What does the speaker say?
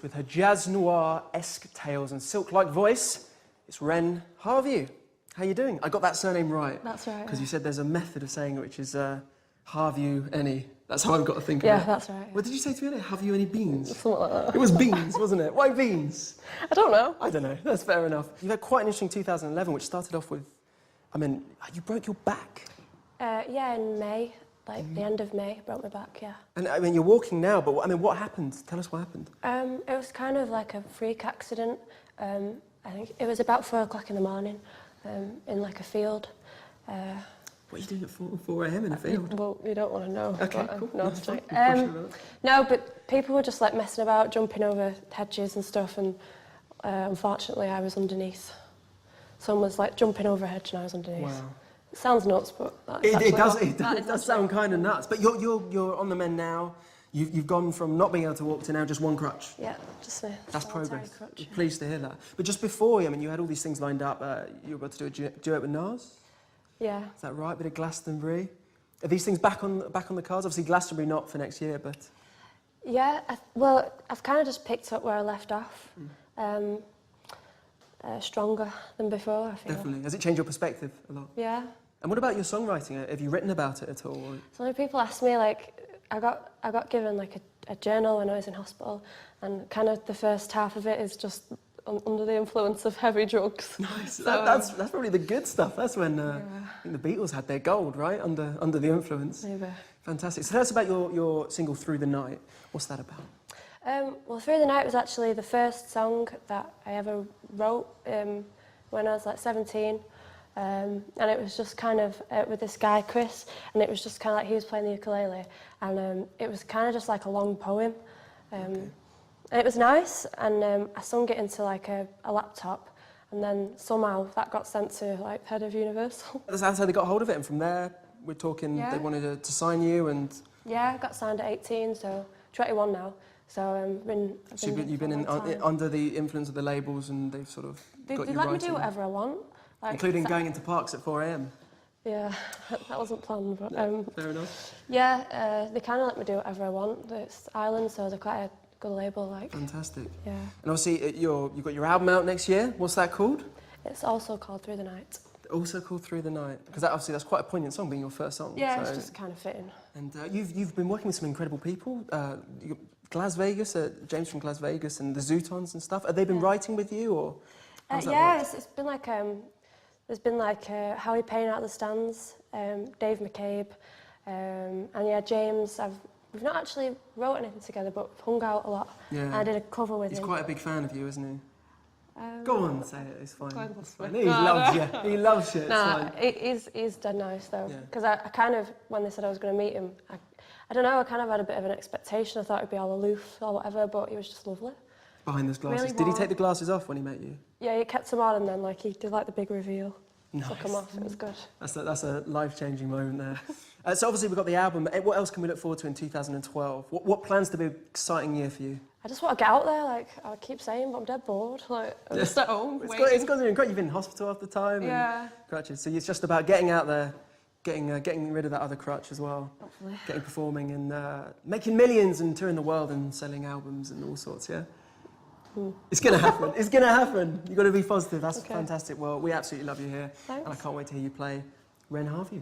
with her jazz noir-esque tales and silk-like voice, it's Ren Harvieu. How you doing? I got that surname right. That's right. Because you said there's a method of saying it, which is Harvieu any. That's how I've got to think of it. Yeah, that's right. What did you say to me earlier? Have you any beans? Something like that. It was beans, wasn't it? Why beans? I don't know. I don't know. That's fair enough. You've had quite an interesting 2011, which started off with, I mean, you broke your back. Yeah, in May, like the end of May, broke my back, yeah. And I mean, you're walking now, but I mean, what happened? Tell us what happened. It was kind of like a freak accident. I think it was about 4 o'clock in the morning, in like a field. What are you doing at 4 a.m. in a field? Well, you don't want to know. Okay, but, cool. No, That's fine. no, but people were just like messing about, jumping over hedges and stuff, and unfortunately I was underneath. Someone was like jumping over a hedge and I was underneath. Wow. It sounds nuts, but It does sound kind of nuts. But you're on the mend now. You've gone from not being able to walk to now just one crutch. Yeah, just me. That's progress. Crutch, yeah. Pleased to hear that. But just before, I mean, you had all these things lined up. You were about to do a duet with Nas. Yeah. Is that right? Bit of Glastonbury. Are these things back on the cards? Obviously, Glastonbury not for next year, but. Yeah. Well, I've kind of just picked up where I left off. Stronger than before, I feel. Definitely. Has it changed your perspective a lot? Yeah. And what about your songwriting? Have you written about it at all? So many people ask me, like, I got given like a journal when I was in hospital, and kind of the first half of it is just under the influence of heavy drugs. Nice. So, that's probably the good stuff. That's when I think the Beatles had their gold, right? Under the influence. Maybe. Fantastic. So tell us about your single Through the Night. What's that about? Well, Through the Night was actually the first song that I ever wrote when I was like 17. And it was just kind of with this guy, Chris, and it was just kind of like he was playing the ukulele, and it was kind of just like a long poem. And it was nice, and I sung it into like a laptop, and then somehow that got sent to like head of Universal. That's how they got hold of it, and from there we're talking they wanted to sign you, and... Yeah, I got signed at 18, so 21 now. So you've been under the influence of the labels, and they've sort of got you let me writing. do whatever I want. Like, including going into parks at 4 a.m. Yeah, that wasn't planned, but... Fair enough. Yeah, they kind of let me do whatever I want. It's Ireland, so they're quite a good label, like... Fantastic. Yeah. And obviously, you've got your album out next year. What's that called? It's also called Through the Night. Also called Through the Night. Because obviously that's quite a poignant song, being your first song. Yeah, so. it's just kind of fitting. And you've been working with some incredible people. You got Vegas, James from Glas Vegas, and the Zootons and stuff. Have they been writing with you, or...? Yeah, it's been like... There's been like Howie Payne out of the stands, Dave McCabe, and yeah, James. We've not actually wrote anything together, but we've hung out a lot. Yeah. And I did a cover with him. He's quite a big fan of you, isn't he? Go on, say it. It's fine. It's fine. He loves you. He loves you. He's dead nice though. Because I kind of, when they said I was going to meet him, I don't know. I kind of had a bit of an expectation. I thought he'd be all aloof or whatever, but he was just lovely. Behind those glasses. Really did he take the glasses off when he met you? Yeah, he kept them on, and then like he did like the big reveal. Nice. Took them off. It was good. That's a life-changing moment there. So obviously we've got the album. What else can we look forward to in 2012? What plans to be an exciting year for you? I just want to get out there. Like I keep saying, but I'm dead bored. Like I'm just at home. It's got to be great. You've been in hospital half the time. Yeah. Crutches. So it's just about getting out there, getting rid of that other crutch as well. Hopefully. Getting performing and making millions and touring the world and selling albums and all sorts. Yeah. It's going to happen. It's going to happen. You've got to be positive. That's fantastic. Well, we absolutely love you here. Thanks. And I can't wait to hear you play Ren Harvieu.